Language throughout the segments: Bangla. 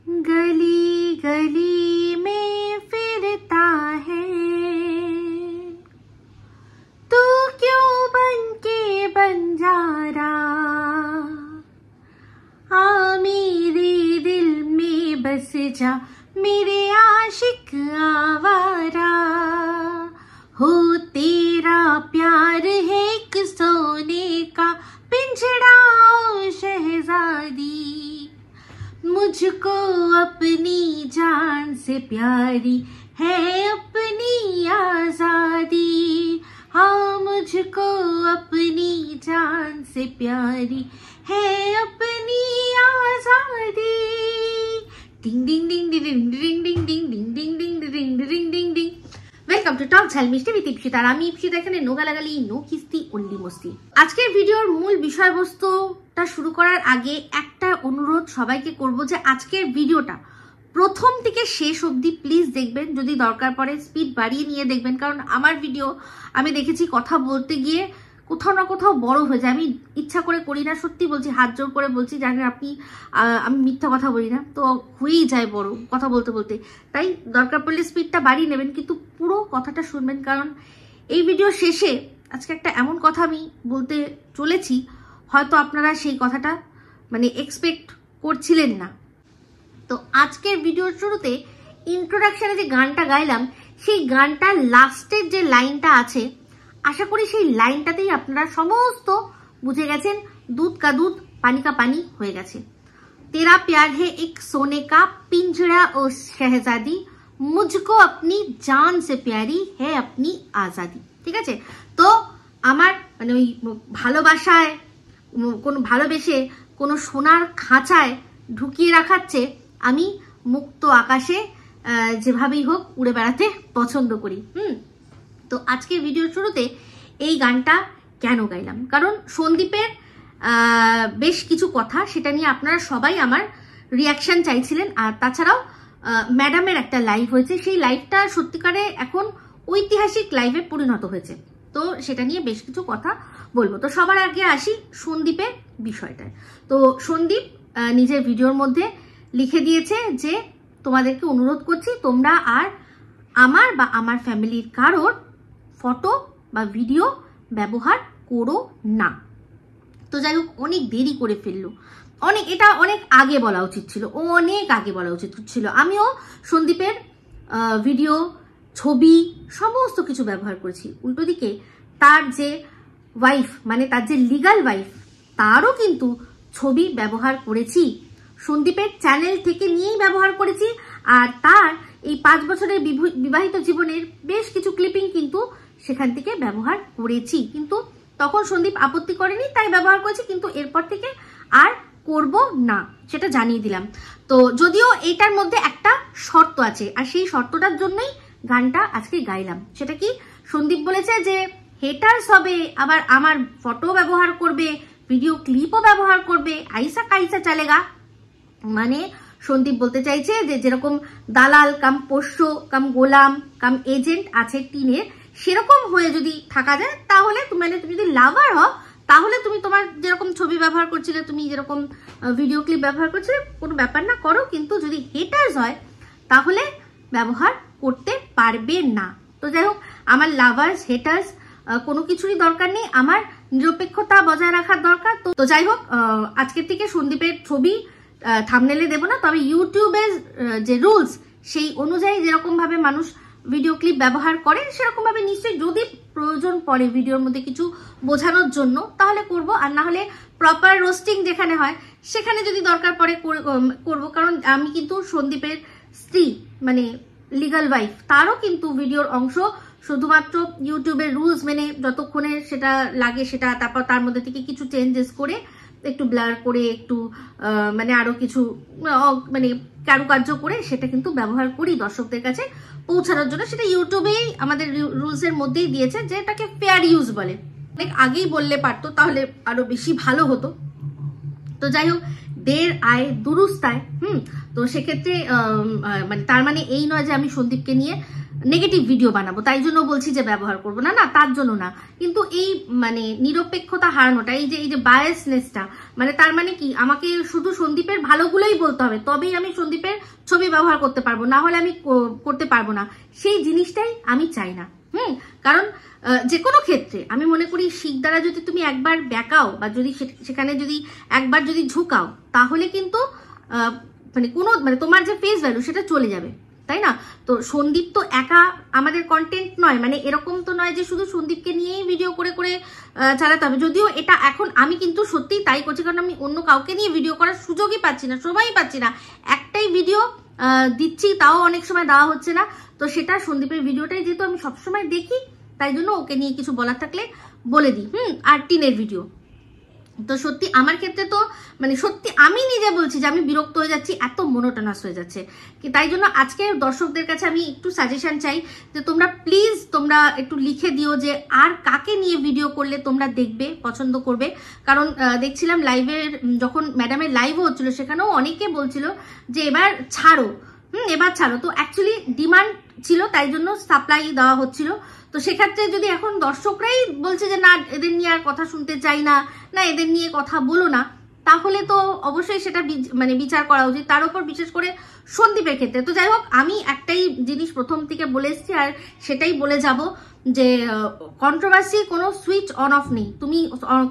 गली गली में फिरता है तू क्यों बन के बंजारा, आ मेरे दिल में बस जा मेरे आशिक आवारा, हो तेरा प्यार है एक सोने का पिंजड़ा ओ शहजादी, मुझको अपनी जान से प्यारी है अपनी आजादी, हाँ मुझको अपनी जान से प्यारी है अपनी आजादी। डिंग डिंग डिंग डिंग डिंग डिंग डिंग डिंग डिंग डिंग डिंग डिंग डिंग डिंग। वेलकाम टू टक ঝাল মিষ্টি উইথ ইপসিতা। আমি ইপসিতা, এখানে নো গালাগালি নো কিস্তি অনলি মস্তি। আজকের ভিডিওর মূল বিষয়বস্তুটা শুরু করার আগে একটা অনুরোধ সবাইকে করব যে আজকের ভিডিওটা প্রথম থেকে শেষ অবধি প্লিজ দেখবেন, যদি দরকার পড়ে স্পিড বাড়িয়ে নিয়ে দেখবেন, কারণ আমার ভিডিও আমি দেখেছি কথা বলতে গিয়ে কোথাও না কোথাও বড় হয়ে যায়। আমি ইচ্ছা করে করি না, সত্যি বলছি, হাত জোর করে বলছি, জানেন আপনি আমি মিথ্যা কথা বলি না, তো হয়েই যায় বড় কথা বলতে বলতে। তাই দরকার পড়লে স্পিডটা বাড়িয়ে নেবেন, কিন্তু পুরো কথাটা শুনবেন, কারণ এই ভিডিও শেষে আজকে একটা এমন কথা আমি বলতে চলেছি হয়তো আপনারা সেই কথাটা মানে এক্সপেক্ট করছিলেন না। তো আজকের ভিডিওর শুরুতে ইন্ট্রোডাকশনে যে গানটা গাইলাম, সেই গানটার লাস্টের যে লাইনটা আছে, আশা করি সেই লাইনটাতেই আপনারা সমস্ত বুঝে গেছেন। দুধ কা দুধ পানি কা পানি হয়ে গেছে। তেরা প্যার হে এক সোনে কা পিঞ্জরা ও শাহজাদি, মুঝকো আপনি জান সে প্যারি হে আপনি আজাদি। ঠিক আছে, তো আমার মানে ওই ভালোবাসায় কোনো ভালোবেসে কোনো সোনার খাঁচায় ঢুকিয়ে রাখাচ্ছে, আমি মুক্ত আকাশে যেভাবেই হোক উড়ে বেড়াতে পছন্দ করি। তো আজকের ভিডিওর শুরুতে এই গানটা কেন গাইলাম, কারণ সন্দীপের বেশ কিছু কথা, সেটা নিয়ে আপনারা সবাই আমার রিয়াকশন চাইছিলেন। আর তাছাড়াও ম্যাডামের একটা লাইভ হয়েছে, সেই লাইভটা সত্যিকারে এখন ঐতিহাসিক লাইভে পরিণত হয়েছে, তো সেটা নিয়ে বেশ কিছু কথা বলবো। তো সবার আগে আসি সন্দীপের বিষয়টায়। তো সন্দীপ নিজের ভিডিওর মধ্যে লিখে দিয়েছে যে তোমাদেরকে অনুরোধ করছি তোমরা আর আমার বা আমার ফ্যামিলির কারোর ফটো বা ভিডিও ব্যবহার করো না। তো যাই হোক, অনেক দেরি করে ফেললো, এটা অনেক আগে বলা উচিত ছিল, অনেক আগে বলা উচিত ছিল। আমিও সন্দীপের ভিডিও ছবি সমস্ত কিছু ব্যবহার করেছি, উল্টো দিকে তার যে ওয়াইফ মানে তার যে লিগাল ওয়াইফ, তারও কিন্তু ছবি ব্যবহার করেছি, সন্দীপের চ্যানেল থেকে নিয়েই ব্যবহার করেছি। আর তার এই 5 বছরের বিবাহিত জীবনের বেশ কিছু ক্লিপিং কিন্তু সেখান থেকে ব্যবহার করেছি, কিন্তু তখন সন্দীপ আপত্তি করেনি, তাই ব্যবহার করেছি, কিন্তু এরপর থেকে আর করব না, সেটা জানিয়ে দিলাম। তো যদিও এইটার মধ্যে একটা শর্ত আছে, আর সেই শর্তটার জন্যই গানটা আজকে গাইলাম। সেটা কি, সন্দীপ বলেছে যে হেটার্স হবে, আবার আমার ফটো ব্যবহার করবে, ভিডিও ক্লিপও ব্যবহার করবে, আইসা কাইসা চলেগা। মানে সন্দীপ বলতে চাইছে যে যেরকম দালাল কাম পোষ্য কাম গোলাম কাম এজেন্ট আছে টিনের, সেরকম হয়ে যদি থাকা যায়, তাহলে তুমি যদি লাভার হও, তাহলে তুমি তোমার যেরকম ছবি ব্যবহার করছিলে, তুমি যেরকম ভিডিও ক্লিপ ব্যবহার করছিলে, কোনো ব্যাপার না, করো, কিন্তু যদি হেটার্স হয় তাহলে ব্যবহার করতে পারবে না। তো যাই হোক, আমার লাভার্স হেটার্স কোনো কিছুরই দরকার নেই, আমার নিরপেক্ষতা বজায় রাখার দরকার। তো যাই হোক, আজকের থেকে সন্দীপের ছবি থাম্বনেলে দেব না, তবে ইউটিউবের যে রুলস সেই অনুযায়ী যেরকম ভাবে মানুষ ভিডিও ক্লিপ ব্যবহার করে, সেরকম ভাবে নিশ্চয়ই যদি প্রয়োজন পড়ে ভিডিওর মধ্যে কিছু বোঝানোর জন্য, তাহলে করব, আর না হলে প্রপার রোস্টিং যেখানে হয় সেখানে যদি দরকার পড়ে করব। কারণ আমি কিন্তু সন্দীপের স্ত্রী মানে লিগাল ওয়াইফ, তারও কিন্তু ভিডিওর অংশ শুধুমাত্র ইউটিউবের রুলস মেনে যতক্ষণে সেটা লাগে সেটা, তারপর তার মধ্যে থেকে কিছু চেঞ্জেস করে, একটু ব্লার করে, একটু মানে আরো কিছু মানে কারুকার্য করে সেটা কিন্তু ব্যবহার করি দর্শকদের কাছে পৌঁছানোর জন্য। সেটা ইউটিউবেই আমাদের রুলস এর মধ্যেই দিয়েছে, যে এটাকে ফেয়ার ইউজ বলে। অনেক আগেই বললে পারতো, তাহলে আরো বেশি ভালো হতো। তো যাই হোক, দের আয় দুরুস্তায়। তো সেক্ষেত্রে মানে তার মানে এই নয় যে আমি সন্দীপকে নিয়ে নেগেটিভ ভিডিও বানাবো তাই জন্য বলছি যে ব্যবহার করবো না, না তার জন্য না, কিন্তু এই মানে নিরপেক্ষতা হারানোটা, এই যে বায়াসনেসটা, মানে তার মানে কি আমাকে শুধু সন্দীপের ভালোগুলোই বলতে হবে, তবেই আমি সন্দীপের ছবি ব্যবহার করতে পারবো, না হলে আমি করতে পারবো না, সেই জিনিসটাই আমি চাই না। কারণ যে কোনো ক্ষেত্রে আমি মনে করি শিখ দ্বারা যদি তুমি একবার ব্যাকাও বা যদি সেখানে যদি একবার যদি ঝুঁকাও, তাহলে কিন্তু মানে কোনো মানে তোমার যে ফেস ভ্যালু সেটা চলে যাবে, তাই না? তো সন্দীপ তো একা আমাদের কন্টেন্ট নয়, মানে এরকম তো নয় যে শুধু সন্দীপকে নিয়েই ভিডিও করে করে চালাতে হবে। যদিও এটা এখন আমি কিন্তু সত্যিই তাই করছি, কারণ আমি অন্য কাউকে নিয়ে ভিডিও করার সুযোগই পাচ্ছি না, সময়ই পাচ্ছি না। একটাই ভিডিও দিচ্ছি, তাও অনেক সময় দেওয়া হচ্ছে না। তো সেটা সন্দীপের ভিডিওটাই যেহেতু আমি সবসময় দেখি, তাই জন্য ওকে নিয়ে কিছু বলার থাকলে বলে দিই। আর টিনের ভিডিও তো সত্যি আমার ক্ষেত্রে তো মানে সত্যি আমি নিজে বলছি যে আমি বিরক্ত হয়ে যাচ্ছি, এত মোনোটোনাস হয়ে যাচ্ছে। তাই জন্য আজকে দর্শকদের কাছে আমি একটু সাজেশন চাই যে তোমরা প্লিজ তোমরা একটু লিখে দিও যে আর কাকে নিয়ে ভিডিও করলে তোমরা দেখবে, পছন্দ করবে। কারণ দেখছিলাম লাইভের যখন ম্যাডামের লাইভও হচ্ছিল, সেখানেও অনেকে বলছিল যে এবার ছাড়ো, এবার ছাড়ো। তো অ্যাকচুয়ালি ডিমান্ড ছিল, তাই জন্য সাপ্লাই দেওয়া হচ্ছিল। তো সেক্ষেত্রে যদি এখন দর্শকরাই বলছে যে না এদের নিয়ে আর কথা শুনতে চাই না, না এদের নিয়ে কথা বলো না, তাহলে তো অবশ্যই সেটা মানে বিচার করা উচিত, তার উপর বিশেষ করে সন্দীপের ক্ষেত্রে। তো যাই হোক, আমি একটাই জিনিস প্রথম থেকে বলে এসেছি আর সেটাই বলে যাব যে কন্ট্রোভার্সি কোনো সুইচ অন অফ নেই। তুমি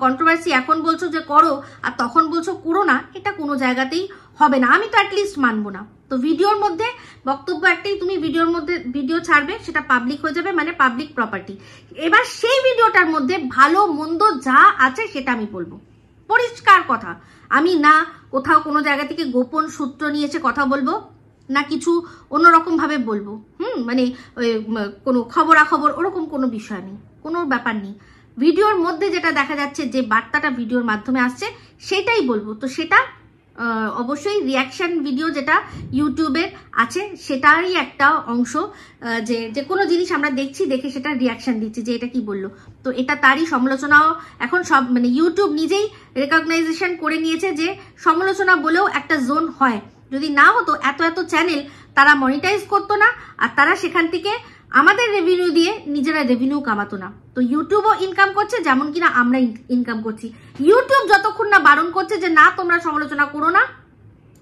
কন্ট্রোভার্সি এখন বলছো যে করো আর তখন বলছো করো না, এটা কোনো জায়গাতেই হবে না, আমি তো অ্যাটলিস্ট মানবো না। তো ভিডিওর মধ্যে বক্তব্য একটাই, তুমি ভিডিওর মধ্যে ভিডিও ছাড়বে, সেটা পাবলিক হয়ে যাবে, মানে পাবলিক প্রপার্টি। এবার সেই ভিডিওটার মধ্যে ভালো মন্দ যা আছে সেটা আমি বলবো, পরিষ্কার কথা। আমি না কোথাও কোনো জায়গা থেকে গোপন সূত্র নিয়ে এসে কথা বলবো, না কিছু অন্যরকম ভাবে বলবো, মানে কোনো খবরাখবর ওরকম কোনো বিষয় নেই, কোনো ব্যাপার নেই। ভিডিওর মধ্যে যেটা দেখা যাচ্ছে, যে বার্তাটা ভিডিওর মাধ্যমে আসছে, সেটাই বলবো। তো সেটা অবশ্যই রিয়াকশন ভিডিও যেটা ইউটিউবের আছে সেটারই একটা অংশ, যে কোনো জিনিস আমরা দেখছি, দেখে সেটা রিয়াকশন দিচ্ছি যে এটা কি বললো। তো এটা তারই সমালোচনাও এখন সব মানে ইউটিউব নিজেই রেকগনাইজেশন করে নিয়েছে যে সমালোচনা বলেও একটা জোন হয়। যদি না হতো এত এত চ্যানেল তারা মনিটাইজ করতো না, আর তারা সেখান থেকে আমাদের রেভিনিউ দিয়ে নিজেরা রেভিনিউ কামাতো না। তো ইউটিউবও ইনকাম করছে, যেমন কিনা আমরা ইনকাম করছি। ইউটিউব যতক্ষণ না বারণ করছে যে না তোমরা সমালোচনা করো না,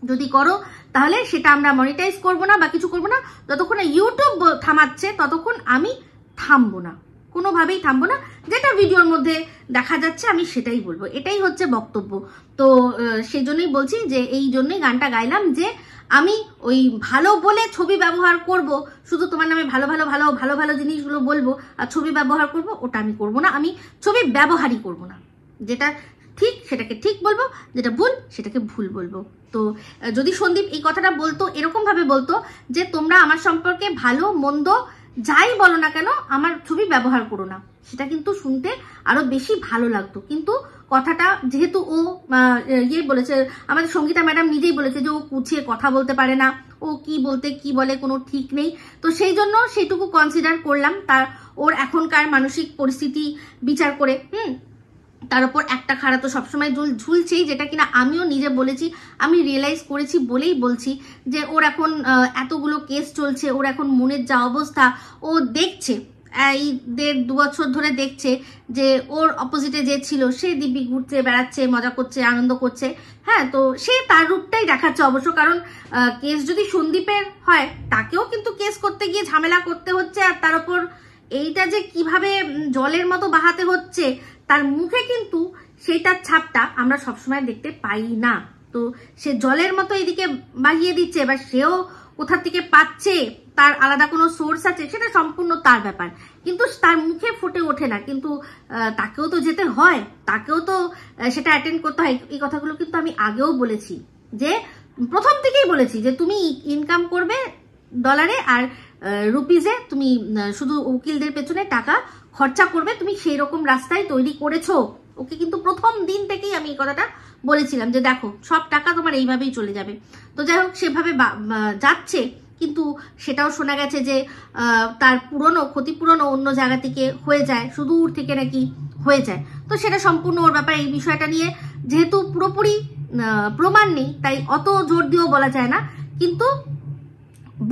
যদি করো তাহলে সেটা আমরা মনিটাইজ করবো না বা কিছু করবো না, যতক্ষণ না ইউটিউব থামাচ্ছে ততক্ষণ আমি থামবো না, কোনোভাবেই থামবো না। যেটা ভিডিওর মধ্যে দেখা যাচ্ছে আমি সেটাই বলবো, এটাই হচ্ছে বক্তব্য। তো সেই জন্যই বলছি যে এই জন্যই গানটা গাইলাম যে আমি ওই ভালো বলে ছবি ব্যবহার করব, শুধু তোমার নামে ভালো ভালো ভালো ভালো ভালো জিনিসগুলো বলবো আর ছবি ব্যবহার করব, ওটা আমি করব না। আমি ছবি ব্যবহারই করব না, যেটা ঠিক সেটাকে ঠিক বলবো, যেটা ভুল সেটাকে ভুল বলবো। তো যদি সন্দীপ এই কথাটা বলতো, এরকম ভাবে বলতো যে তোমরা আমার সম্পর্কে ভালো মন্দ যাই বলো না কেন আমার ছবি ব্যবহার করো না, সেটা কিন্তু শুনতে আরো বেশি ভালো লাগতো। কিন্তু কথাটা যেহেতু ও বলেছে, আমাদের সঙ্গীতা ম্যাডাম নিজেই বলেছে যে ও গুছিয়ে কথা বলতে পারে না, ও কি বলতে কি বলে কোনো ঠিক নেই। তো সেই জন্য সেইটুকু কনসিডার করলাম, তার ওর এখনকার মানসিক পরিস্থিতি বিচার করে। তার উপর একটা খাড়া তো সবসময় ঝুলছেই, যেটা কিনা আমিও নিজে বলেছি, আমি রিয়েলাইজ করেছি বলেই বলছি যে ওর এখন এতগুলো কেস চলছে, ওর এখন মনের যা অবস্থা, ও দেখছে এই 1.5-2 বছর ধরে দেখছে যে ওর অপোজিটে যে ছিল সে দিব্যি ঘুরছে বেড়াচ্ছে, মজা করছে, আনন্দ করছে। হ্যাঁ, তো সে তার রূপটাই দেখাচ্ছে অবশ্য, কারণ কেস যদি সন্দীপের হয় তাকেও কিন্তু কেস করতে গিয়ে ঝামেলা করতে হচ্ছে, আর তার উপর এইটা যে কিভাবে জলের মতো বাহাতে হচ্ছে তার মুখে, কিন্তু সেইটার ছাপটা আমরা সবসময় দেখতে পাই না। তো সে জলের মতো এদিকে বাহিয়ে দিচ্ছে, এবার সেও কোথা থেকে পাচ্ছে, তার আলাদা কোনো সোর্স আছে, সেটা সম্পূর্ণ তার ব্যাপার, কিন্তু তার মুখে ফুটে ওঠে না। কিন্তু তাকেও তো যেতে হয়, তাকেও তো সেটা অ্যাটেন্ড করতে হয়। এই কথাগুলো কিন্তু আমি আগেও বলেছি, যে প্রথম থেকেই বলেছি যে তুমি ইনকাম করবে ডলারে আর রুপিজে, তুমি শুধু উকিলদের পেছনে টাকা খরচা করবে, তুমি সেই রকম রাস্তায় তৈরি করেছো ওকে। কিন্তু প্রথম দিন থেকেই আমি এই কথাটা বলেছিলাম যে দেখো সব টাকা তোমার এইভাবেই চলে যাবে। তো যাই হোক, সেভাবে যাচ্ছে, কিন্তু সেটাও শোনা গেছে যে তার ক্ষতিপূরণও অন্য জায়গা থেকে হয়ে যায়, সুদূর থেকে নাকি হয়ে যায়। তো সেটা সম্পূর্ণ ওর ব্যাপার। এই বিষয়টা নিয়ে যেহেতু পুরোপুরি প্রমাণ নেই, তাই অত জোর দিয়েও বলা যায় না, কিন্তু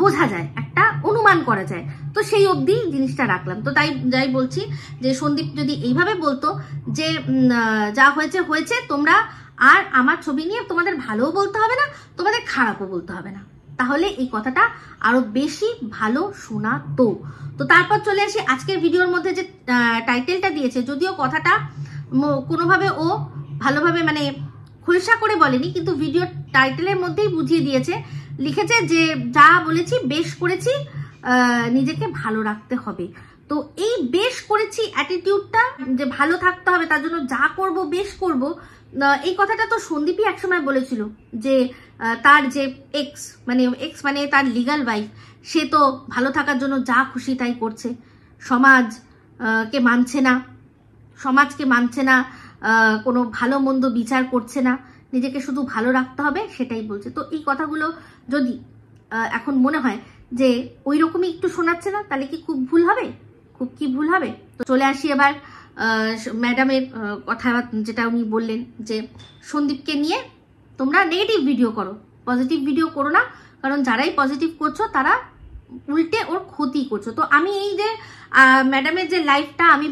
বোঝা যায় একটা একটা অনুমান করা যায়। তো সেই অবধি জিনিসটা রাখলাম। তো তাই যাই বলছি যে সন্দীপ যদি এইভাবে বলতো যে যা হয়েছে হয়েছে, তোমরা আর আমার ছবি নিয়ে তোমাদের ভালোও বলতে হবে না, তোমাদের খারাপও বলতে হবে না, তাহলে এই কথাটা আরো বেশি ভালো শোনাতো। তো তারপর চলে আসি আজকের ভিডিওর মধ্যে যে টাইটেলটা দিয়েছে, যদিও কথাটা কোনোভাবে ও ভালোভাবে মানে খোলসা করে বলেনি, কিন্তু ভিডিও টাইটেলের মধ্যেই বুঝিয়ে দিয়েছে, লিখেছে যে যা বলেছি বেশ করেছি, নিজেকে ভালো রাখতে হবে। তো এই বেশ করেছি অ্যাটিটিউডটা, যে ভালো থাকতে হবে তার জন্য যা করব বেশ করব, এই কথাটা তো সন্দীপই একসময় বলেছিল যে তার যে এক্স মানে তার লিগাল ওয়াইফ, সে তো ভালো থাকার জন্য যা খুশি তাই করছে, সমাজকে মানছে না, কোনো ভালো মন্দ বিচার করছে না, নিজেকে শুধু ভালো রাখতে হবে সেটাই বলছে। তো এই কথাগুলো যদি এখন মনে হয় যে ওই রকমই একটু শোনাচ্ছে না, তাহলে কি খুব ভুল হবে? তো চলে আসি এবার ম্যাডামের কথা, যেটা উনি বললেন যে সন্দীপকে নিয়ে তোমরা নেগেটিভ ভিডিও করো, পজিটিভ ভিডিও করো না, কারণ যারাই পজিটিভ করছো তারা উল্টে ওর ক্ষতি করছো। তো আমি এই যে ম্যাডামের যে লাইফটা আমি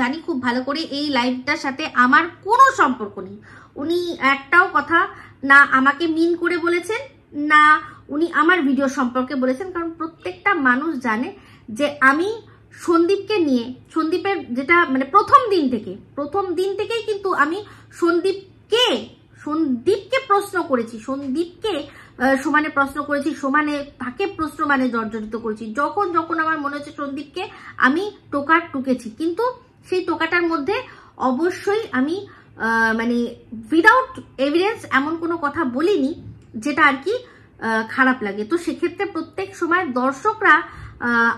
জানি খুব ভালো করে, এই লাইফটার সাথে আমার কোনো সম্পর্ক নেই। উনি একটাও কথা না আমাকে মিন করে বলেছেন, না উনি আমার ভিডিও সম্পর্কে বলেছেন, কারণ প্রত্যেকটা মানুষ জানে যে আমি সন্দীপকে নিয়ে, সন্দীপের যেটা মানে প্রথম দিন থেকেই কিন্তু আমি সন্দীপকে প্রশ্ন করেছি, সন্দীপকে সমানে প্রশ্ন করেছি, সমানে তাকে প্রশ্ন মানে জর্জরিত করেছি। যখন আমার মনে হচ্ছে সন্দীপকে আমি টুকেছি, কিন্তু সেই টোকাটার মধ্যে অবশ্যই আমি মানে উইদাউট এভিডেন্স এমন কোনো কথা বলিনি যেটা আর কি খারাপ লাগে। তো সেক্ষেত্রে প্রত্যেক সময় দর্শকরা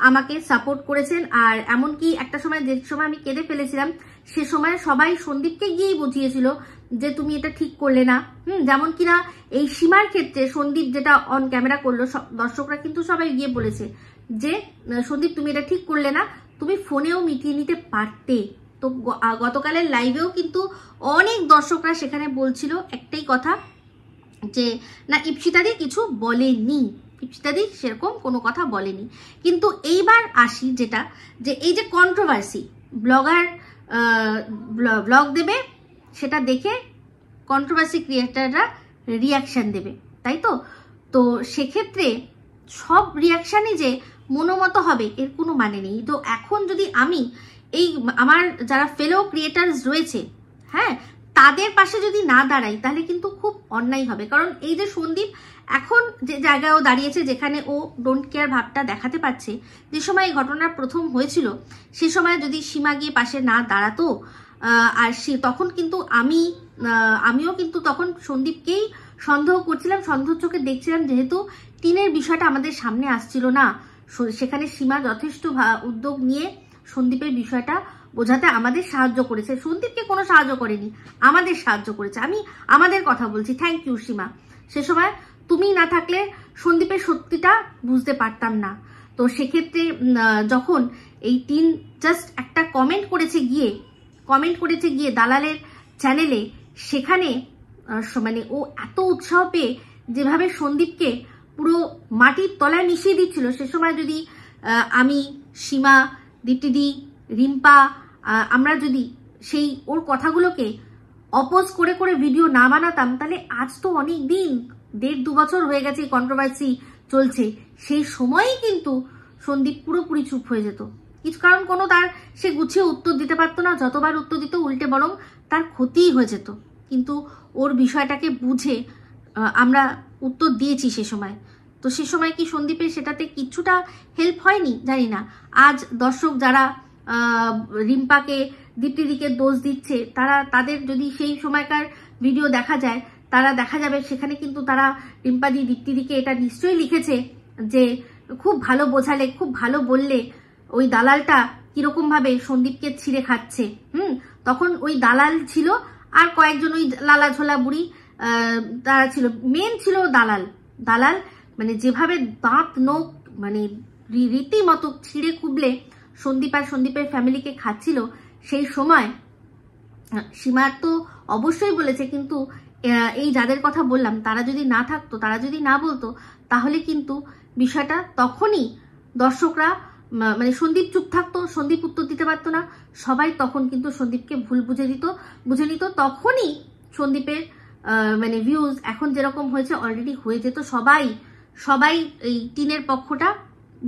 আমাকে সাপোর্ট করেছেন, আর এমনকি একটা সময় যে সময় আমি কেঁদে ফেলেছিলাম, সে সময় সবাই সন্দীপকে গিয়েই বুঝিয়েছিল যে তুমি এটা ঠিক করলে না। যেমন কিনা এই সীমার ক্ষেত্রে সন্দীপ যেটা অন ক্যামেরা করলো, দর্শকরা কিন্তু সবাই গিয়ে বলেছে যে সন্দীপ তুমি এটা ঠিক করলে না, তুমি ফোনেও মিটিয়ে নিতে পারতে। তো গতকালের লাইভেও কিন্তু অনেক দর্শকরা সেখানে বলছিল একটাই কথা, যে না ইপসিতাদি কিছু বলেনি, ইপসিতাদি সেরকম কোনো কথা বলেনি। কিন্তু এইবার আসি যেটা, যে এই যে কন্ট্রোভার্সি, ব্লগার ব্লগ দেবে, সেটা দেখে কন্ট্রোভার্সি ক্রিয়েটাররা রিয়াকশন দেবে, তাই তো? তো সেক্ষেত্রে সব রিয়াকশানই যে মনোমতো হবে এর কোনো মানে নেই। তো এখন যদি আমি এই আমার যারা ফেলো ক্রিয়েটার্স রয়েছে, হ্যাঁ, তাদের পাশে যদি না দাঁড়াই, তাহলে কিন্তু খুব অন্যায় হবে। কারণ এই যে সন্দীপ এখন যে জায়গায় ও দাঁড়িয়েছে, যেখানে ও ডোন্ট কেয়ার ভাবটা দেখাতে পারছে, যে সময় এই ঘটনা প্রথম হয়েছিল সে সময় যদি সীমা গিয়ে পাশে না দাঁড়াতো, আর তখন কিন্তু আমিও কিন্তু তখন সন্দীপকেই সন্দেহ করছিলাম, সন্দেহ চোখে দেখছিলাম, যেহেতু টিনের বিষয়টা আমাদের সামনে আসছিল না। সেখানে সীমা যথেষ্ট উদ্যোগ নিয়ে সন্দীপের বিষয়টা বোঝাতে আমাদের সাহায্য করেছে, সন্দীপকে কোনো সাহায্য করেনি, আমাদের সাহায্য করেছে। আমি আমাদের কথা বলছি, থ্যাংক ইউ সীমা। সে সময় তুমি না থাকলে সন্দীপের সত্যিটা বুঝতে পারতাম না। তো সেক্ষেত্রে যখন এই টিন জাস্ট একটা কমেন্ট করেছে গিয়ে দালালের চ্যানেলে, সেখানে মানে ও এত উৎসাহ পেয়ে যেভাবে সন্দীপকে পুরো মাটির তলায় মিশিয়ে দিচ্ছিল, সে সময় যদি আমি, সীমা, দীপ্তিদি, রিম্পা, আমরা যদি সেই ওর কথাগুলোকে অপোজ করে ভিডিও না বানাতাম, তাহলে আজ তো অনেক দিন, 1.5-2 বছর হয়ে গেছে কন্ট্রোভার্সি চলছে, সেই সময়ই কিন্তু সন্দীপ পুরোপুরি চুপ হয়ে যেত। কিছু কারণ কোনো তার সে গুছিয়ে উত্তর দিতে পারতো না, যতবার উত্তর দিত উল্টে বরং তার ক্ষতিই হয়ে যেত। কিন্তু ওর বিষয়টাকে বুঝে আমরা উত্তর দিয়েছি সে সময়। তো সে সময় কি সন্দীপের সেটাতে কিছুটা হেল্প হয়নি জানি না। আজ দর্শক যারা রিম্পাকে, দীপ্তিদিকে দোষ দিচ্ছে, তাদের যদি সেই সময়কার ভিডিও দেখা যায়, তারা দেখা যাবে সেখানে কিন্তু তারা রিম্পাদি, দীপ্তিদিকে এটা নিশ্চয়ই লিখেছে যে খুব ভালো বোঝালে, খুব ভালো বললে, ওই দালালটা কিরকম ভাবে সন্দীপকে ছিঁড়ে খাচ্ছে। তখন ওই দালাল ছিল আর কয়েকজন ওই লালা ঝোলা বুড়ি, তারা ছিল, মেন ছিল দালাল মানে যেভাবে দাঁত নোখ মানে রীতিমতো ছিঁড়ে খুবলে সন্দীপ আর সন্দীপের ফ্যামিলিকে খাচ্ছিল। সেই সময় সীমা তো অবশ্যই বলেছে, কিন্তু এই যাদের কথা বললাম তারা যদি না থাকতো, তারা যদি না বলতো, তাহলে কিন্তু বিষয়টা তখনই দর্শকরা মানে সন্দীপ চুপ থাকতো, সন্দীপ উত্তর দিতে পারতো না, সবাই তখন কিন্তু সন্দীপকে ভুল বুঝে নিত। তখনই সন্দীপের মানে ভিউজ এখন যেরকম হয়েছে অলরেডি হয়ে যেত, সবাই এই টিনের পক্ষটা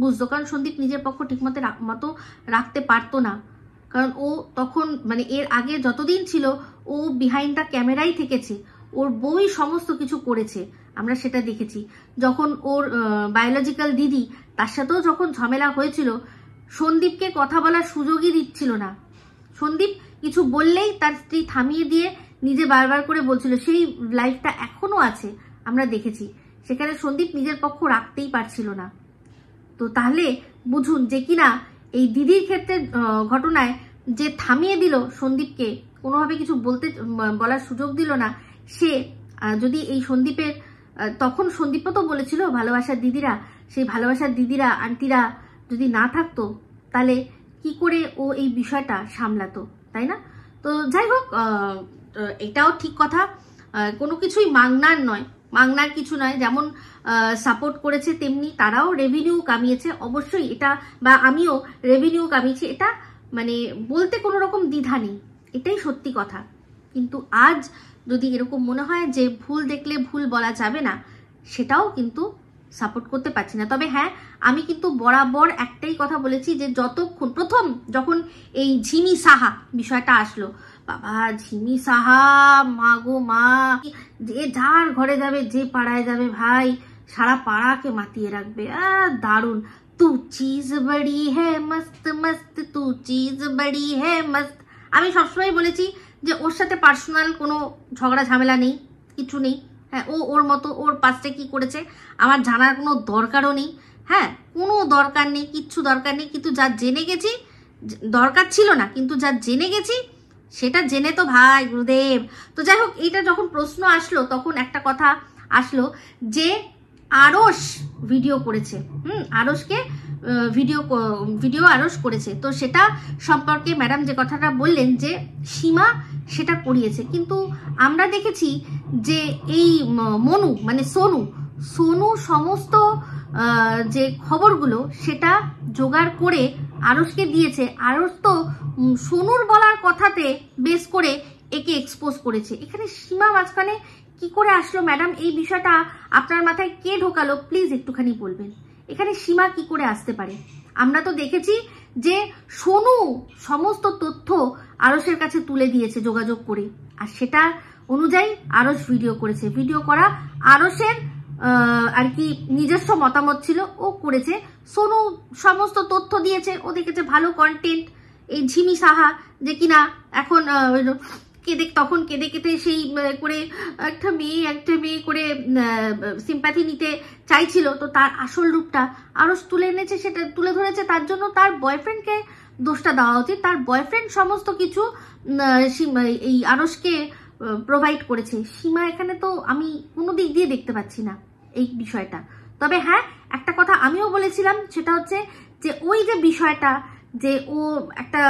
বুঝতো, কারণ সন্দীপ নিজের পক্ষ ঠিকমতো রাখতে পারতো না। কারণ ও তখন মানে এর আগে যতদিন ছিল ও বিহাইন্ড দ্য ক্যামেরাই থেকেছে, ওর বই সমস্ত কিছু করেছে, আমরা সেটা দেখেছি। যখন ওর বায়োলজিক্যাল দিদি তার সাথেও যখন ঝামেলা হয়েছিল, সন্দীপকে কথা বলার সুযোগই দিচ্ছিল না। সন্দীপ কিছু বললেই তার স্ত্রী থামিয়ে দিয়ে নিজে বারবার করে বলছিল, সেই লাইফটা এখনো আছে, আমরা দেখেছি। সেখানে সন্দীপ নিজের পক্ষ রাখতেই পারছিল না। তো তাহলে বুঝুন যে কিনা এই দিদির ক্ষেত্রে ঘটনায় যে থামিয়ে দিল সন্দীপকে, কোনোভাবে কিছু বলার সুযোগ দিল না, সে যদি এই সন্দীপের তখন সন্দীপও তো বলেছিল ভালোবাসার দিদিরা, সেই ভালোবাসার দিদিরা আন্টিরা যদি না থাকতো তাহলে কি করে ও এই বিষয়টা সামলাতো, তাই না? তো যাই হোক, এটাও ঠিক কথা, কোনো কিছুই মাংনার কিছু নয়। যেমন সাপোর্ট করেছে তেমনি তারাও রেভিনিউ কামিয়েছে, অবশ্যই এটা, বা আমিও রেভিনিউ কামিয়েছি, এটা মানে বলতে কোনো রকম দ্বিধা নেই, এটাই সত্যি কথা। কিন্তু আজ যদি এরকম মনে হয় যে ভুল দেখলে ভুল বলা যাবে না, সেটাও কিন্তু সাপোর্ট করতে পারছি না। তবে হ্যাঁ, আমি কিন্তু বরাবর একটাই কথা বলেছি যে যখন এই ঝিমি সাহা বিষয়টা আসলো, বাবা ঝিমি সাহা মা গো মা, যে যার ঘরে যাবে, যে পাড়ায় যাবে, ভাই সারা পাড়াকে মাতিয়ে রাখবে, দারুণ। তু চিজ বড়ি হ্যাঁ মস্ত মস্ত, তু চিজ বড়ি হ্যাঁ মস্ত। আমি সবসময় বলেছি যে ওর সাথে পার্সোনাল কোনো ঝগড়া ঝামেলা নেই, কিছু নেই। হ্যাঁ, ওর মতো ওর পাশে কি করেছে আমার জানার কোনো দরকারও নেই। হ্যাঁ, কোনো দরকার নেই, কিচ্ছু দরকার নেই। কিন্তু যা জেনে গেছি, দরকার ছিল না, কিন্তু যা জেনে গেছি সেটা জেনে তো ভাই গুরুদেব। তো যাই হোক, এইটা যখন প্রশ্ন আসলো তখন একটা কথা আসলো যে আরশ ভিডিও করেছে, আরশকে ভিডিও আরশ করেছে। তো সেটা সম্পর্কে ম্যাডাম যে কথাটা বললেন যে সীমা সেটা করিয়েছে, কিন্তু আমরা দেখেছি যে এই মনু মানে সোনু সমস্ত যে খবরগুলো সেটা জোগাড় করে আরশকে দিয়েছে। আরশ তো সোনুর বলার কথাতে বেস করে একে এক্সপোজ করেছে। এখানে সীমা মাঝখানে কি করে আসলো ম্যাডাম, এই বিষয়টা আপনার মাথায় কে ঢোকালো প্লিজ একটুখানি বলবেন। এখানে সীমা কি করে আসতে পারে? আমরা তো দেখেছি যে সোনু সমস্ত তথ্য আরশের কাছে তুলে দিয়েছে যোগাযোগ করে, আর সেটা অনুযায়ী আরশ ভিডিও করেছে। ভিডিও করা আরশের আর কি নিজস্ব মতামত ছিল, ও করেছে। সোনু সমস্ত তথ্য দিয়েছে, ও দেখেছে ভালো কন্টেন্ট। এই ঝিমি সাহা যে কিনা এখন তখন কেঁদে সেই করে একটা মেয়ে করে সিম্প্যাথি নিতে চাইছিল, তো তার আসল রূপটা আরশ তুলে এনেছে, সেটা তুলে ধরেছে। তার জন্য তার বয়ফ্রেন্ডকে দোষটা দেওয়া উচিত। তার বয়ফ্রেন্ড সমস্ত কিছু এই আরশকে প্রোভাইড করেছে। সীমা এখানে তো আমি কোনো দিক দিয়ে দেখতে পাচ্ছি না এই বিষয়টা। তবে হ্যাঁ, একটা কথা আমিও বলেছিলাম, সেটা হচ্ছে যে ওই যে বিষয়টা যে ও একটা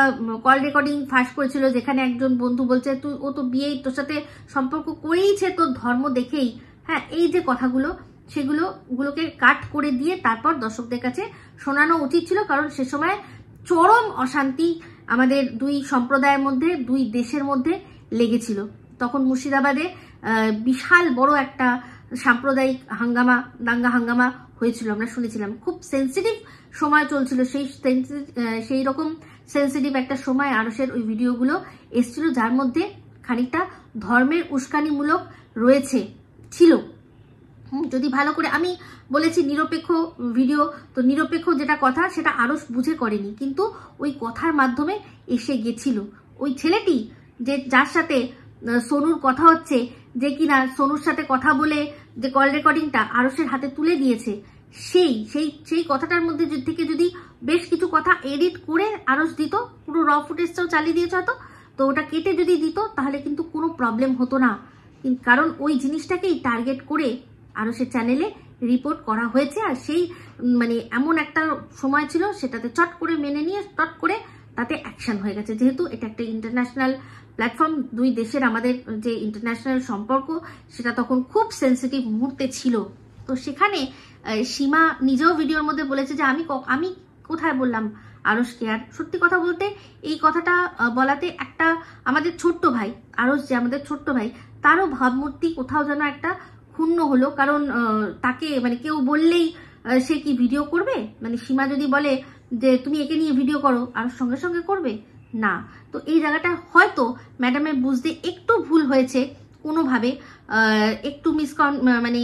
কল রেকর্ডিং ফাঁস করেছিল, যেখানে একজন বন্ধু বলছে ও তো বিয়ে তোর সাথে সম্পর্ক করেইছে তোর ধর্ম দেখেই। হ্যাঁ, এই যে কথাগুলো সেগুলোকে কাট করে দিয়ে তারপর দর্শকদের কাছে শোনানো উচিত ছিল, কারণ সে সময় চরম অশান্তি আমাদের দুই সম্প্রদায়ের মধ্যে, দুই দেশের মধ্যে লেগেছিল। তখন মুর্শিদাবাদে বিশাল বড় একটা সাম্প্রদায়িক দাঙ্গা হাঙ্গামা হয়েছিল, আমরা শুনেছিলাম। খুব সেন্সিটিভ সময় চলছিল, সেই রকম সেন্সিটিভ একটা সময় আরশের ওই ভিডিওগুলো এসেছিল, যার মধ্যে খানিকটা ধর্মের উস্কানিমূলক ছিল। যদি ভালো করে আমি বলেছি নিরপেক্ষ ভিডিও, তো নিরপেক্ষ যেটা কথা সেটা আরশ বুঝে করেনি, কিন্তু ওই কথার মাধ্যমে এসে গেছিল। ওই ছেলেটি যে যার সাথে সোনুর কথা হচ্ছে, যে কিনা সোনুর সাথে কথা বলে যে কল রেকর্ডিংটা আরশের হাতে তুলে দিয়েছে, সেই কথাটার মধ্যে থেকে যদি বেশ কিছু কথা এডিট করে আরশ দিত, পুরো র ফুটেজটাও চালিয়ে দিয়েছে হয়তো, তো ওটা কেটে যদি দিত তাহলে কিন্তু কোনো প্রবলেম হতো না। কারণ ওই জিনিসটাকেই টার্গেট করে আরশের চ্যানেলে রিপোর্ট করা হয়েছে। আর সেই মানে এমন একটা সময় ছিল, সেটাতে চট করে মেনে নিয়ে চট করে তাতে অ্যাকশন হয়ে গেছে। যেহেতু এটা একটা ইন্টারন্যাশনাল প্ল্যাটফর্ম, দুই দেশের আমাদের যে ইন্টারন্যাশনাল সম্পর্ক, সেটা তখন খুব সেন্সিটিভ মুহূর্তে ছিল। তো তো সেখানে সীমা নিজেও ভিডিওর মধ্যে বলেছে যে আমি কোথায় বললাম আরশকে। আর সত্যি কথা বলতে এই কথাটা বলাতে একটা আমাদের ছোট্ট ভাই আরশ, যে আমাদের ছোট্ট ভাই, তারও ভাবমূর্তি কোথাও যেন একটা ক্ষুণ্ণ হলো। কারণ তাকে মানে কেউ বললেই সে কি ভিডিও করবে? মানে সীমা যদি বলে যে তুমি একে নিয়ে ভিডিও করো, আর সঙ্গে সঙ্গে করবে না। তো এই জায়গাটা হয়তো ম্যাডামের বুঝতে একটু ভুল হয়েছে, কোনোভাবে একটু মানে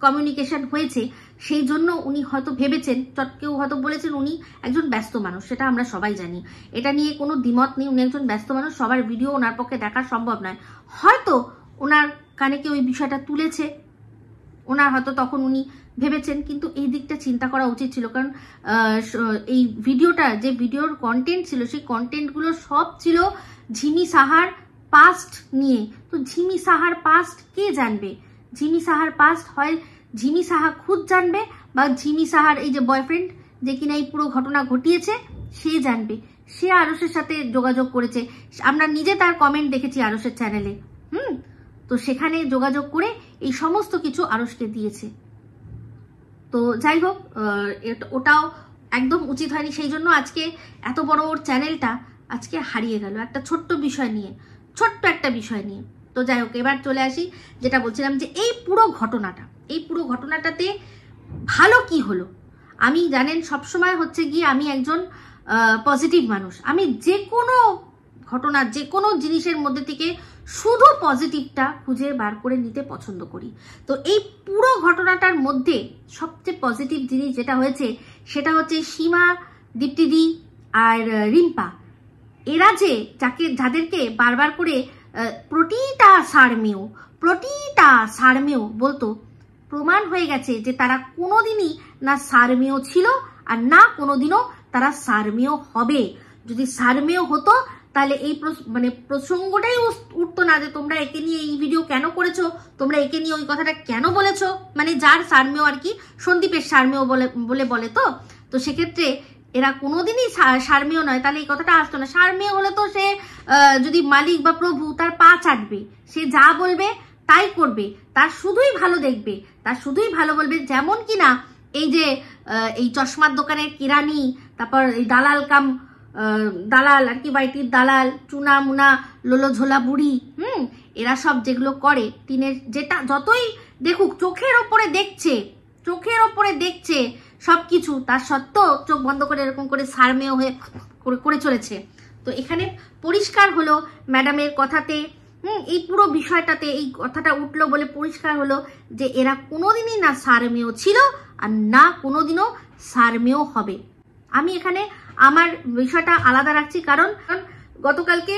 কমিউনিকেশন হয়েছে, সেই জন্য উনি হয়তো ভেবেছেন, কেউ হয়তো বলেছেন উনি একজন ব্যস্ত মানুষ, সেটা আমরা সবাই জানি, এটা নিয়ে কোনো দ্বিমত নেই, উনি একজন ব্যস্ত মানুষ, সবার ভিডিও ওনার পক্ষে দেখা সম্ভব নয়। হয়তো ওনার কানে কেউ ওই বিষয়টা তুলেছে, ওনার হয়তো তখন উনি ভেবেছেন, কিন্তু এই দিকটা চিন্তা করা উচিত ছিল। কারণ এই ভিডিওটা, যে ভিডিওর কন্টেন্ট ছিল, সেই কন্টেন্টগুলো সব ছিল ঝিমি সাহার পাস্ট নিয়ে। তো ঝিমি সাহার পাস্ট কে জানবে? ঝিমি সাহার পাস্ট হয় ঝিমি সাহা খুদ জানবে, বা ঝিমি সাহার এই যে বয়ফ্রেন্ড যে কিনা এই পুরো ঘটনা ঘটিয়েছে সে জানবে। সে আরশের সাথে যোগাযোগ করেছে, আমরা নিজে তার কমেন্ট দেখেছি আরশের চ্যানেলে। তো সেখানে যোগাযোগ করে এই সমস্ত কিছু আরশকে দিয়েছে। তো যাই হোক, ওটাও একদম উচিত হয়নি, সেই জন্য আজকে এত বড় ওর চ্যানেলটা আজকে হারিয়ে গেল একটা ছোট্ট বিষয় নিয়ে, ছোট্ট একটা বিষয় নিয়ে। তো যাই হোক, এবার চলে আসি যেটা বলছিলাম, যে এই পুরো ঘটনাটাতে ভালো কি হলো। আমি জানেন সবসময় হচ্ছে গিয়ে আমি একজন পজিটিভ মানুষ, আমি যে কোনো ঘটনা, যে কোনো জিনিসের মধ্যে থেকে শুধু পজিটিভটা খুঁজে বার করে নিতে পছন্দ করি। তো এই পুরো ঘটনাটার মধ্যে সবচেয়ে পজিটিভ জিনিস যেটা হয়েছে সেটা হচ্ছে সীমা, দীপ্তিদি আর রিম্পা, এরা যে যাদেরকে বারবার করে প্রতিটা সারমেয় বলতো, প্রমাণ হয়ে গেছে যে তারা কোনোদিনই না সারমেয় ছিল আর না কোনোদিনও তারা সারমেয় হবে। যদি সারমেয় হতো তাহলে এই মানে প্রসঙ্গটাই উঠতো না যে তোমরা একে নিয়ে এই ভিডিও কেন করেছো, তোমরা একে নিয়ে ওই কথাটা কেন বলেছো। মানে যার সারমেয় আর কি, সন্দীপের সারমেয় বলে তো সেক্ষেত্রে এরা কোনোদিনই সারমেয় নয়, তাহলে এই কথাটা আসতো না। সারমেয় হলে তো সে যদি মালিক বা প্রভু, তার পা চাটবে, সে যা বলবে তাই করবে, তার শুধুই ভালো দেখবে, তার শুধুই ভালো বলবে। যেমন কিনা এই যে এই চশমার দোকানের কিরানি, তারপর এই দালাল আর কি, বাইটির দালাল, চুনা মুনা লোলো ঝোলা বুড়ি, এরা সব যেগুলো করে, টিনের যেটা যতই দেখুক, চোখের ওপরে দেখছে সবকিছু, তার সত্ত্বেও চোখ বন্ধ করে এরকম করে সারমেয় হয়ে করে চলেছে। তো এখানে পরিষ্কার হলো ম্যাডামের কথাতে, এই পুরো বিষয়টাতে এই কথাটা উঠলো বলে পরিষ্কার হলো যে এরা কোনোদিনই না সারমেয় ছিল আর না কোনোদিনও সারমেয় হবে। আমি এখানে আমার বিষয়টা আলাদা রাখছি, কারণ গতকালকে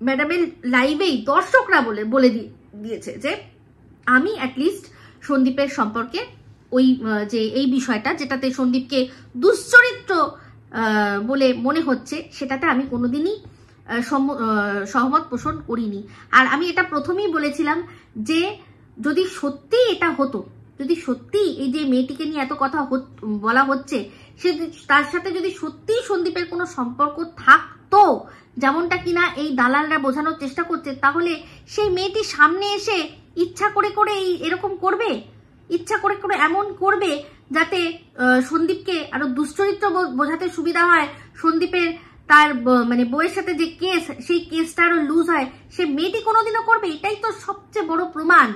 ম্যাডামের লাইভেই দর্শকরা বলে দিয়েছে যে আমি অ্যাটলিস্ট সন্দীপের সম্পর্কে ওই যে এই বিষয়টা যেটাতে সন্দীপকে দুশ্চরিত্র বলে মনে হচ্ছে, সেটাতে আমি কোনোদিনই সহমত পোষণ করিনি। আর আমি এটা প্রথমেই বলেছিলাম যে যদি সত্যি এটা হতো, যদি সত্যি এই যে মেয়েটিকে নিয়ে এত কথা বলা হচ্ছে, সে তার সাথে যদি সত্যি সন্দীপের কোনো সম্পর্ক থাকতো, যেমনটা কিনা এই দালালরা বোঝানোর চেষ্টা করছে, তাহলে সেই মেয়েটি সামনে এসে ইচ্ছা করে এরকম করবে, ইচ্ছা করে এমন করবে যাতে সন্দীপকে আরো দুশ্চরিত্র বোঝাতে সুবিধা হয়, সন্দীপের তার মানে বউয়ের সাথে যে কেস, সেই কেসটা আরো লুজ হয়, সে মেয়েটি কোনোদিনও করবে। এটাই তো সবচেয়ে বড় প্রমাণ।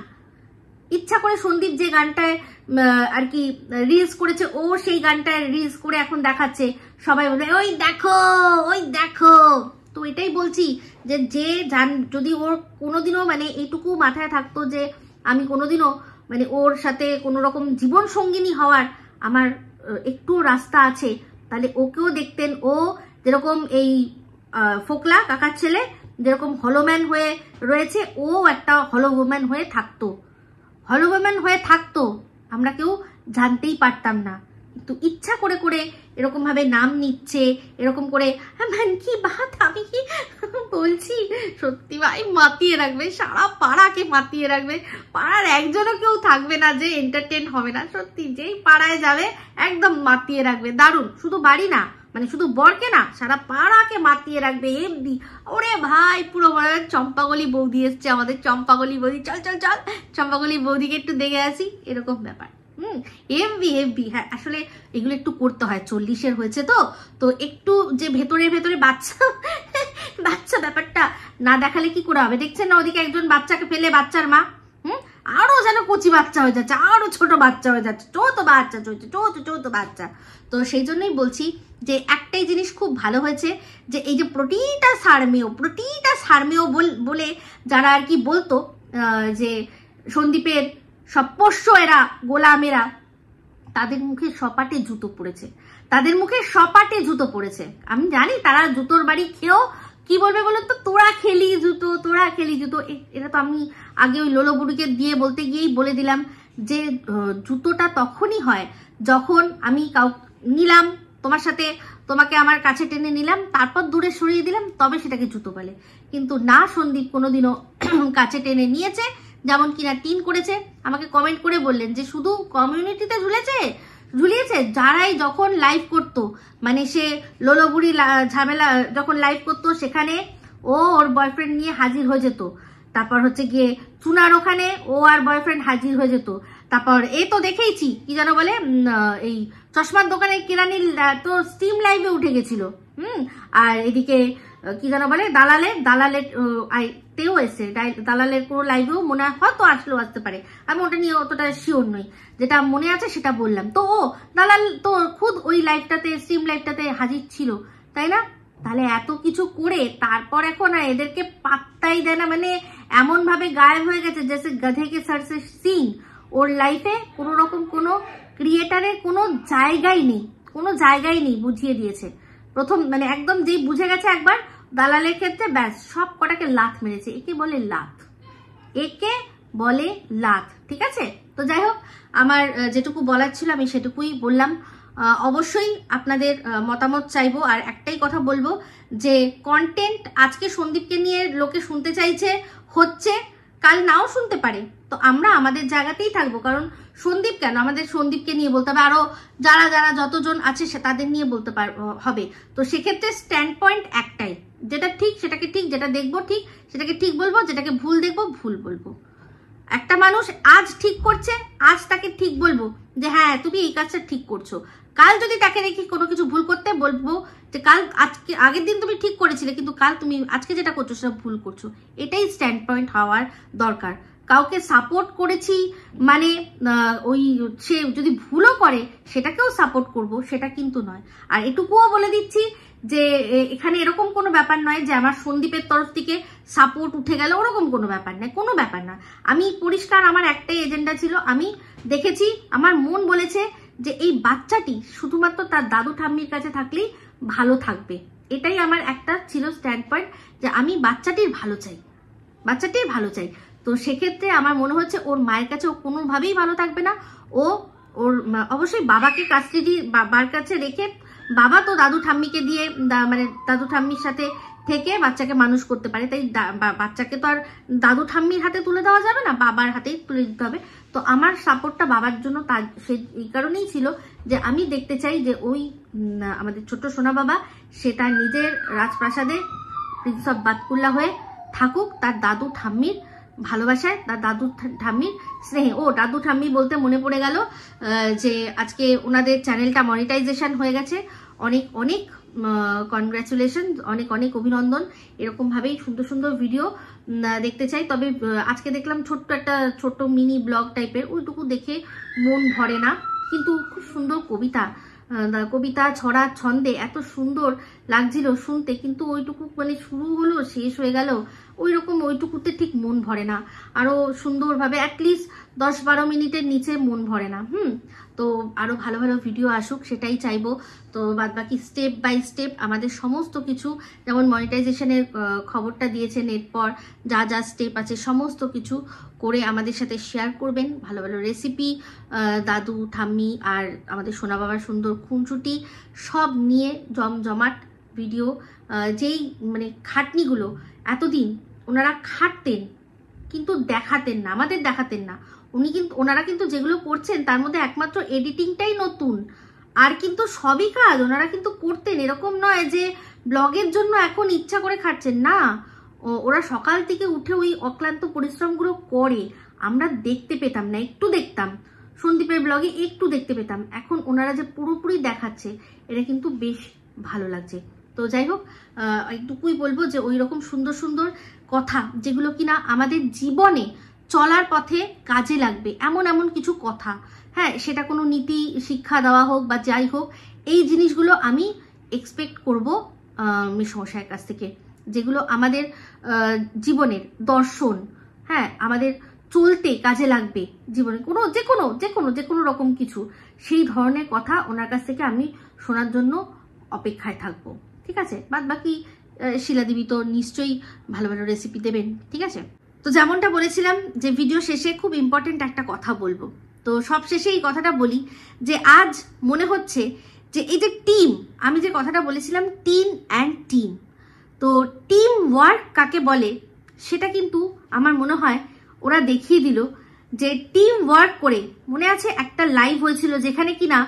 ইচ্ছা করে সন্দীপ যে গানটায় আর কি রিলস করেছে, ও সেই গানটায় রিলস করে এখন দেখাচ্ছে, সবাই বলে ওই দেখো। তো এটাই বলছি যে যদি ওর কোনোদিনও মানে এইটুকু মাথায় থাকতো যে আমি কোনোদিনও মানে ওর সাথে কোনো রকম জীবন সঙ্গিনী হওয়ার আমার একটু রাস্তা আছে, তাহলে ওকেও দেখতেন। ও যেরকম এই ফোকলা কাকার ছেলে যেরকম হলোম্যান হয়ে রয়েছে, ও একটা হলোম্যান হয়ে থাকতো, আমরা কেউ জানতেই পারতাম না। কিন্তু ইচ্ছা করে এরকম ভাবে নাম নিচ্ছে, এরকম করে কি বাত, আমি কি বলছি, সত্যি ভাই মাতিয়ে রাখবে, সারা পাড়াকে মাতিয়ে রাখবে, পাড়ার একজনও কেউ থাকবে না যে এন্টারটেন হবে না। সত্যি যেই পাড়ায় যাবে একদম মাতিয়ে রাখবে, দারুণ। শুধু বাড়ি না, মানে শুধু বরকে না, সারা পাড়াকে মাতিয়ে রাখবে। এমনি ওরে ভাই, পুরো চম্পাগলি বৌদি এসছে, আমাদের চম্পাগলি বৌদি, চল চম্পাগলি বৌদিকে একটু দেখে আসি, এরকম ব্যাপার। এমভি হ্যাঁ, আসলে এগুলো একটু করতে হয়, 40-এর হয়েছে তো একটু যে ভেতরে ভেতরে বাচ্চা ব্যাপারটা না দেখালে কি করে হবে? দেখছেন না ওদিকে একজন বাচ্চাকে ফেলে, বাচ্চার মা আরো যেন কচি বাচ্চা হয়ে যাচ্ছে, আরো ছোট বাচ্চা হয়ে যাচ্ছে, চৌথ বাচ্চা। তো সেই জন্যই বলছি যে একটাই জিনিস খুব ভালো হয়েছে, যে এই যে প্রতিটা সারমেয় বলে যারা আর কি বলতো যে সন্দীপের সব পোষ্য এরা, গোলামেরা, তাদের মুখে সপাটে জুতো পড়েছে। আমি জানি তারা জুতোর বাড়ি খেয়েও কি বলবে বলো তো, তোরা খেলি জুতো। এটা তো আমি আগে ওই লোলো বুড়িকে দিয়ে বলতে গিয়েই বলে দিলাম যে জুতোটা তখনই হয় যখন আমি নিলাম তোমার সাথে, তোমাকে আমার কাছে টেনে নিলাম, তারপর দূরে সরিয়ে দিলাম, তবে সেটাকে জুতো বলে। কিন্তু না, সন্দীপ কোনোদিনও কাছে টেনে নিয়েছে, যেমন কিনা টিন করেছে। আমাকে কমেন্ট করে বললেন যে শুধু কমিউনিটিতে ঝুলিয়েছে, যারাই যখন লাইভ করতো, মানে সে লোলোবুড়ি ঝামেলা যখন লাইভ করতো, সেখানে ওর বয়ফ্রেন্ড নিয়ে হাজির হয়ে যেত। তারপর হচ্ছে গিয়ে চুনার ওখানে ও আর বয়ফ্রেন্ড হাজির হয়ে যেত। তারপর এই তো দেখেইছি কি যেন বলে, এই চশমার দোকানে কেরানির তো স্টিম লাইভে উঠে গেছিল। আর এদিকে কি যেন বলে, দালালের এসে দালালের কোনো লাইভেও মনে হয় হয়তো আসতে পারে, আমি ওটা নিয়ে অতটা শিওর নই, যেটা মনে আছে সেটা বললাম। তো ও দালাল তো খুদ ওই লাইভটাতে, স্ট্রিম লাইভটাতে হাজির ছিল, তাই না? তাহলে এত কিছু করে তারপর এখন আর এদেরকে পাত্তাই দেয় না, মানে এমন ভাবে গায়েব হয়ে গেছে জেসে গধেকে সারসে সিং। ওর লাইফে কোনো রকম কোনো ক্রিয়েটারের কোনো জায়গাই নেই, বুঝিয়ে দিয়েছে প্রথম, মানে একদম যেই বুঝে গেছে একবার দালালের ক্ষেত্রে, ব্যাস সব কটাকে লাথ মেরেছে। একে বলে লাথ, ঠিক আছে? তো যাই হোক, আমার যেটুকু বলার ছিল আমি সেটুকুই বললাম। অবশ্যই আপনাদের মতামত চাইবো, আর একটাই কথা বলবো যে কন্টেন্ট আজকে সন্দীপকে নিয়ে লোকে শুনতে চাইছে, হচ্ছে, কাল নাও শুনতে পারে, তো আমরা আমাদের জায়গাতেই থাকবো। কারণ সন্দীপ কেন, আমাদের সন্দীপকে নিয়ে বলতে হবে, আরো যারা যতজন আছে তাদের নিয়ে বলতে হবে। তো সেক্ষেত্রে স্ট্যান্ড পয়েন্ট একটাই, যেটা ঠিক সেটাকে ঠিক, যেটা দেখবো ঠিক সেটাকে ঠিক বলবো, যেটাকে ভুল দেখবো ভুল বলবো। একটা মানুষ আজ ঠিক করছে, আজ তাকে ঠিক বলবো যে হ্যাঁ তুমি এই কাজটা ঠিক করছো। কাল যদি তাকে দেখি কোনো কিছু ভুল করতে, বলবো যে আগের দিন তুমি ঠিক করেছিলে, কিন্তু কাল তুমি আজকে যেটা করছো সেটা ভুল করছো। এটাই স্ট্যান্ড পয়েন্ট হওয়ার দরকার। কাউকে সাপোর্ট করেছি মানে ওই সে যদি ভুলও করে সেটাকেও সাপোর্ট করব, সেটা কিন্তু নয়। আর এটুকুও বলে দিচ্ছি যে এখানে এরকম কোনো ব্যাপার নয় যে আমার সন্দীপের তরফ থেকে সাপোর্ট উঠে গেল, ওরকম কোনো ব্যাপার নয়, কোনো ব্যাপার না। আমি পরিষ্কার, আমার একটাই এজেন্ডা ছিল, আমি দেখেছি, আমার মন বলেছে যে এই বাচ্চাটি শুধুমাত্র তার দাদু ঠাম্মির কাছে থাকলেই ভালো থাকবে। এটাই আমার একটা ছিল স্ট্যান্ড পয়েন্ট, যে আমি বাচ্চাটির ভালো চাই। তো সেক্ষেত্রে আমার মনে হচ্ছে ওর মায়ের কাছে ও কোনোভাবেই ভালো থাকবে না। ওর অবশ্যই বাবাকে কাস্টাডি, বাবার কাছে রেখে, বাবা তো দাদু ঠাম্মিকে দিয়ে, মানে দাদু ঠাম্মির সাথে থেকে বাচ্চাকে মানুষ করতে পারে, তাই বাচ্চাকে তো আর দাদু ঠাম্মির হাতে তুলে দেওয়া যাবে না, বাবার হাতেই তুলে দিতে হবে। তো আমার সাপোর্টটা বাবার জন্য এই কারণেই ছিল যে আমি দেখতে চাই যে ওই আমাদের ছোট্ট সোনা বাবা সে তার নিজের রাজপ্রাসাদে প্রিন্স অফ বাতকুল্লা হয়ে থাকুক, তার দাদু ঠাম্মির ভালোবাসায়, তার দাদু ঠাম্মির স্নেহে। ও দাদু ঠাম্মি বলতে মনে পড়ে গেল যে আজকে ওনাদের চ্যানেলটা মনিটাইজেশন হয়ে গেছে। অনেক অনেক কনগ্রাচুলেশন, অনেক অনেক অভিনন্দন। এরকম ভাবেই সুন্দর সুন্দর ভিডিও দেখতে চাই। তবে আজকে দেখলাম ছোট্ট মিনি ব্লগ টাইপের, ওইটুকু দেখে মন ভরে না, কিন্তু খুব সুন্দর কবিতা ছড়া ছন্দে এত সুন্দর লাগছিল শুনতে, কিন্তু ওইটুকু মানে শুরু হলো শেষ হয়ে গেল, ওইটুকুতে ঠিক মন ভরে না। আরো সুন্দরভাবে অ্যাটলিস্ট 10-12 মিনিটের নিচে মন ভরে না। তো আরো ভালো ভালো ভিডিও আসুক, সেটাই চাইবো। তো বাদবাকি স্টেপ বাই স্টেপ আমাদের সমস্ত কিছু, যেমন মনিটাইজেশনের খবরটা দিয়েছে নেটপর, যা যা স্টেপ আছে সমস্ত কিছু করে আমাদের সাথে শেয়ার করবেন। ভালো ভালো রেসিপি, দাদু ঠাম্মি আর আমাদের সোনা বাবার সুন্দর খুনসুটি সব নিয়ে জমজমাট ভিডিও। যেই মানে খাটনিগুলো এতদিন ওনারা খাটতেন কিন্তু দেখাতেন না, আমাদের দেখাতেন না, ওনারা কিন্তু যেগুলো করছেন তার মধ্যে একমাত্র এডিটিংটাই নতুন, আর কিন্তু সবই কাজ ওনারা কিন্তু করতেন। এরকম নয় যে ব্লগের জন্য এখন ইচ্ছা করে খাটছেন, না, ওরা সকাল থেকে উঠে ওই অক্লান্ত পরিশ্রমগুলো করে, আমরা দেখতে পেতাম না, একটু দেখতাম। সন্দীপের ব্লগে একটু দেখতে পেতাম, এখন ওনারা যে পুরোপুরি দেখাচ্ছে এটা কিন্তু বেশ ভালো লাগছে। তো যাই হোক, একটুকুই বলবো যে ওই রকম সুন্দর সুন্দর কথা যেগুলো কিনা আমাদের জীবনে চলার পথে কাজে লাগবে, এমন এমন কিছু কথা, হ্যাঁ সেটা কোনো নীতি শিক্ষা দেওয়া হোক বা যাই হোক, এই জিনিসগুলো আমি এক্সপেক্ট করবো মেসমশাইয়ের কাছ থেকে, যেগুলো আমাদের জীবনের দর্শন, হ্যাঁ আমাদের চলতে কাজে লাগবে জীবনে কোনো যে কোনো রকম কিছু, সেই ধরনের কথা ওনার কাছ থেকে আমি শোনার জন্য অপেক্ষায় থাকবো। ঠিক আছে, বাদ বাকি শিলাদেবী তো নিশ্চয়ই ভালো ভালো রেসিপি দেবেন। ঠিক আছে, তো যেমনটা বলেছিলাম যে ভিডিও শেষে খুব ইম্পর্টেন্ট একটা কথা বলবো, তো সব শেষে এই কথাটা বলি যে আজ মনে হচ্ছে যে এই যে টিম, আমি যে কথাটা বলেছিলাম টিম অ্যান্ড টিম, তো টিম ওয়ার্ক কাকে বলে সেটা কিন্তু আমার মনে হয় ওরা দেখিয়ে দিল যে টিম ওয়ার্ক করে। মনে আছে একটা লাইভ হয়েছিল যেখানে কিনা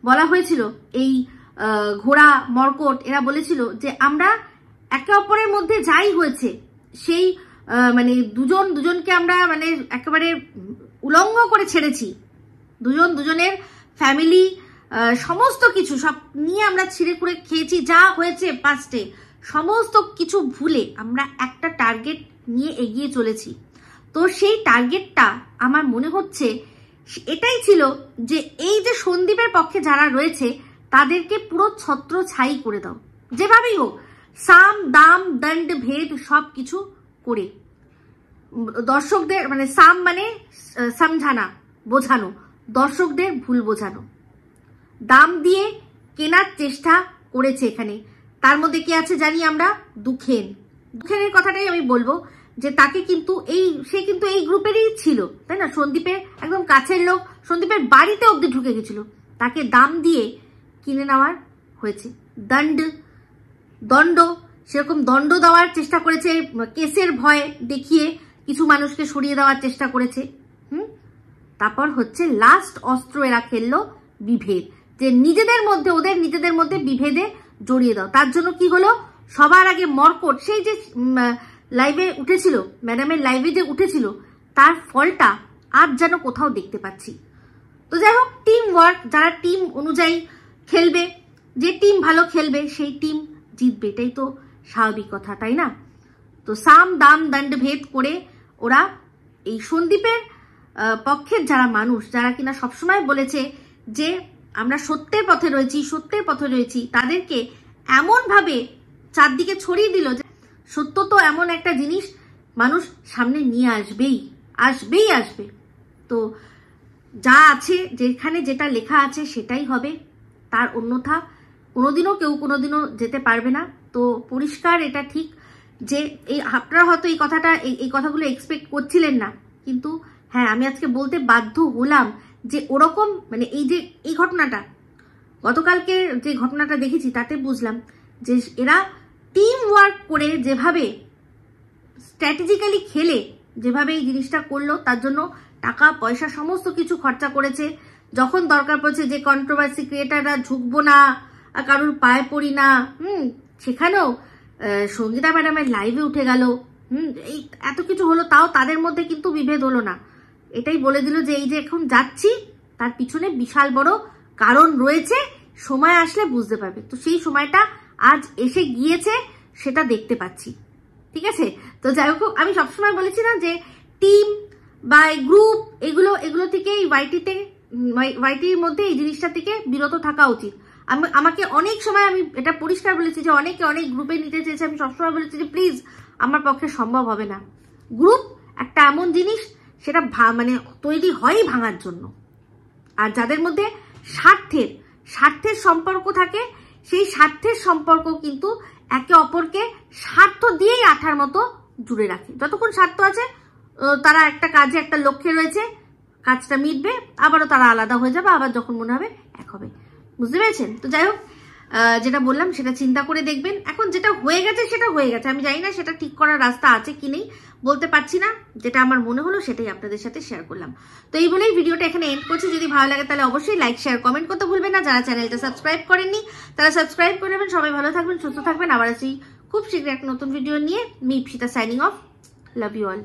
বলা হয়েছিল এই ঘোড়া মর্কট এরা বলেছিল যে আমরা একে অপরের মধ্যে যাই হয়েছে সেই মানে দুজনকে আমরা মানে একেবারে উলঙ্গ করে ছেড়েছি, দুজনের ফ্যামিলি সমস্ত কিছু সব নিয়ে আমরা ছিঁড়ে করে খেয়েছি, যা হয়েছে পাস্টে সমস্ত কিছু ভুলে আমরা একটা টার্গেট নিয়ে এগিয়ে চলেছি। তো সেই টার্গেটটা আমার মনে হচ্ছে এটাই ছিল যে এই যে সন্দীপের পক্ষে যারা রয়েছে তাদেরকে পুরো ছত্র ছাই করে দাও, যেভাবেই হোক সাম দাম দণ্ড ভেদ সব কিছু করে দর্শকদের মানে সাম মানে সমঝানা বোঝানো, দর্শকদের ভুল বোঝানো, দাম দিয়ে কেনার চেষ্টা করেছে এখানে। তার মধ্যে কি আছে জানি আমরা, দুঃখের কথাটাই আমি বলবো যে তাকে কিন্তু সে কিন্তু এই গ্রুপেরই ছিল, তাই না, সন্দীপের একদম কাছের লোক, সন্দীপের বাড়িতে অব্দি ঢুকে গেছিল, তাকে দাম দিয়ে কিনে নেওয়ার হয়েছে। দণ্ড সেরকম দণ্ড দেওয়ার চেষ্টা করেছে, কেসের ভয় দেখিয়ে কিছু মানুষকে সরিয়ে দেওয়ার চেষ্টা করেছে। তারপর হচ্ছে লাস্ট অস্ত্র এরা খেললো বিভেদ, যে ওদের নিজেদের মধ্যে বিভেদে জড়িয়ে দাও। তার জন্য কি হলো, সবার আগে মর্কট সেই যে লাইভে উঠেছিল, ম্যাডামের লাইভে যে উঠেছিল, তার ফলটা আজ যেন কোথাও দেখতে পাচ্ছি। তো যাই হোক, টিম ওয়ার্ক, যারা টিম অনুযায়ী খেলবে, যে টিম ভালো খেলবে সেই টিম জিতবে, এটাই তো স্বাভাবিক কথা, তাই না? তো সাম দাম দণ্ড ভেদ করে ওরা এই সন্দীপের পক্ষের যারা মানুষ, যারা কিনা সবসময় বলেছে যে আমরা সত্যের পথে রয়েছি, তাদেরকে এমনভাবে চারদিকে ছড়িয়ে দিল যে সত্য তো এমন একটা জিনিস মানুষ সামনে নিয়ে আসবে। তো যা আছে, যেখানে যেটা লেখা আছে সেটাই হবে, তার অন্যথা কোনোদিনও যেতে পারবে না। তো পরিষ্কার এটা ঠিক যে আপনারা হয়তো এই কথাগুলো এক্সপেক্ট করছিলেন না, কিন্তু হ্যাঁ আমি আজকে বলতে বাধ্য হলাম যে ওরকম মানে এই ঘটনাটা, গতকালকে যে ঘটনাটা দেখেছি তাতে বুঝলাম যে এরা টিম ওয়ার্ক করে যেভাবে স্ট্র্যাটেজিক্যালি খেলে যেভাবে এই জিনিসটা করলো, তার জন্য টাকা পয়সা সমস্ত কিছু খরচা করেছে। যখন দরকার পড়ছে যে কন্ট্রোভার্সি ক্রিয়েটাররা ঝুঁকবো না, কারোর পায়ে পড়ি না, সেখানেও সঙ্গীতা ম্যাডামের লাইভে উঠে গেল, এই এত কিছু হলো, তাও তাদের মধ্যে কিন্তু বিভেদ হলো না। এটাই বলে দিল যে এই যে এখন যাচ্ছি তার পিছনে বিশাল বড় কারণ রয়েছে, সময় আসলে বুঝতে পারবে। তো সেই সময়টা আজ এসে গিয়েছে, সেটা দেখতে পাচ্ছি। ঠিক আছে, তো যাই হোক, আমি সবসময় বলেছি না যে টিম বা গ্রুপ এগুলো থেকে এই ওয়াইটির মধ্যে এই জিনিসটা থেকে বিরত থাকা উচিত। আমাকে অনেক সময় আমি এটা পরিষ্কার বলেছি যে অনেকে অনেক গ্রুপে নিতে চেয়েছে, আমি সবসময় বলেছি যে প্লিজ আমার পক্ষে সম্ভব হবে না। গ্রুপ একটা এমন জিনিস, সেটা মানে তৈরি হয়ই ভাঙার জন্য। আর যাদের মধ্যে স্বার্থের সম্পর্ক থাকে, সেই স্বার্থের সম্পর্ক কিন্তু একে অপরকে স্বার্থ দিয়েই আঠার মতো জুড়ে রাখে। যতক্ষণ স্বার্থ আছে, তারা একটা কাজে একটা লক্ষ্যে রয়েছে, কাজটা মিটবে, আবারও তারা আলাদা হয়ে যাবে, আবার যখন মনে হবে এক হবে। বুঝতে পেরেছেন? তো যাই হোক, যেটা বললাম সেটা চিন্তা করে দেখবেন। এখন যেটা হয়ে গেছে সেটা হয়ে গেছে, আমি জানি না সেটা ঠিক করার রাস্তা আছে কি নেই, বলতে পারছি না। যেটা আমার মনে হলো সেটাই আপনাদের সাথে শেয়ার করলাম। তো এই বলেই ভিডিওটা এখানে এন্ড করছি। যদি ভালো লাগে তাহলে অবশ্যই লাইক শেয়ার কমেন্ট করতে ভুলবেন না। যারা চ্যানেলটা সাবস্ক্রাইব করেননি তারা সাবস্ক্রাইব করে নেবেন। সবাই ভালো থাকবেন, সুস্থ থাকবেন। আবার আসি খুব শীঘ্রই একটা নতুন ভিডিও নিয়ে। Me Ipsita signing off. Love you all.